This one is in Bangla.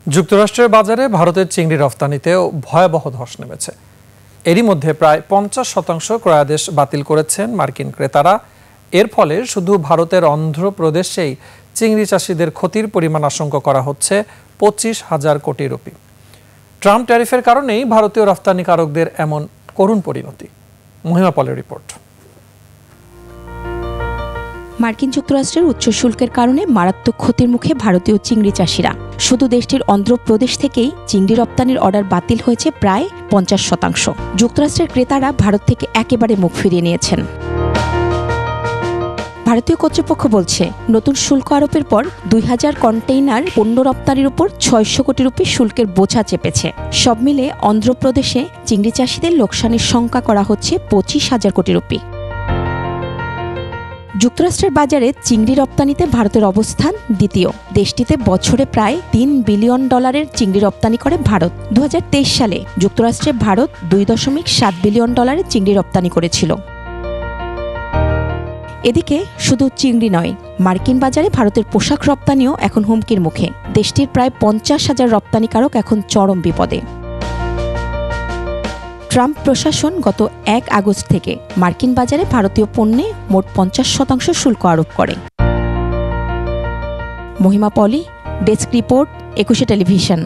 যুক্তরাষ্ট্রের বাজারে ভারতের চিংড়ি রফতানিতেও ভয়াবহ ধস নেমেছে। এরই মধ্যে প্রায় ৫০% ক্রয়াদেশ বাতিল করেছেন মার্কিন ক্রেতারা। এর ফলে শুধু ভারতের অন্ধ্রপ্রদেশেই চিংড়ি চাষিদের ক্ষতির পরিমাণ আশঙ্কা করা হচ্ছে ২৫,০০০ কোটি রুপি। ট্রাম্প ট্যারিফের কারণেই ভারতীয় রফতানিকারকদের এমন করুণ পরিণতি। মহিমা পলের রিপোর্ট। মার্কিন যুক্তরাষ্ট্রের উচ্চ শুল্কের কারণে মারাত্মক ক্ষতির মুখে ভারতীয় চিংড়ি চাষিরা। শুধু দেশটির অন্ধ্রপ্রদেশ থেকেই চিংড়ি রপ্তানির অর্ডার বাতিল হয়েছে প্রায় ৫০%। যুক্তরাষ্ট্রের ক্রেতারা ভারত থেকে একেবারে মুখ ফিরিয়ে নিয়েছেন। ভারতীয় কর্তৃপক্ষ বলছে, নতুন শুল্ক আরোপের পর ২,০০০ কন্টেইনার পণ্য রপ্তানির উপর ৬০০ কোটি রুপি শুল্কের বোঝা চেপেছে। সব মিলে অন্ধ্রপ্রদেশে চিংড়ি চাষিদের লোকসানের শঙ্কা করা হচ্ছে ২৫,০০০ কোটি রুপি। যুক্তরাষ্ট্রের বাজারে চিংড়ি রপ্তানিতে ভারতের অবস্থান দ্বিতীয়। দেশটিতে বছরে প্রায় $৩ বিলিয়ন চিংড়ি রপ্তানি করে ভারত। ২০২৩ সালে যুক্তরাষ্ট্রে ভারত $২.৭ বিলিয়ন চিংড়ি রপ্তানি করেছিল। এদিকে শুধু চিংড়ি নয়, মার্কিন বাজারে ভারতের পোশাক রপ্তানিও এখন হুমকির মুখে। দেশটির প্রায় ৫০,০০০ রপ্তানিকারক এখন চরম বিপদে। ট্রাম্প প্রশাসন গত ১ আগস্ট থেকে মার্কিন বাজারে ভারতীয় পণ্যে মোট ৫০% শুল্ক আরোপ করে। মহিমা পলি, ডেস্ক রিপোর্ট, ২১ টেলিভিশন।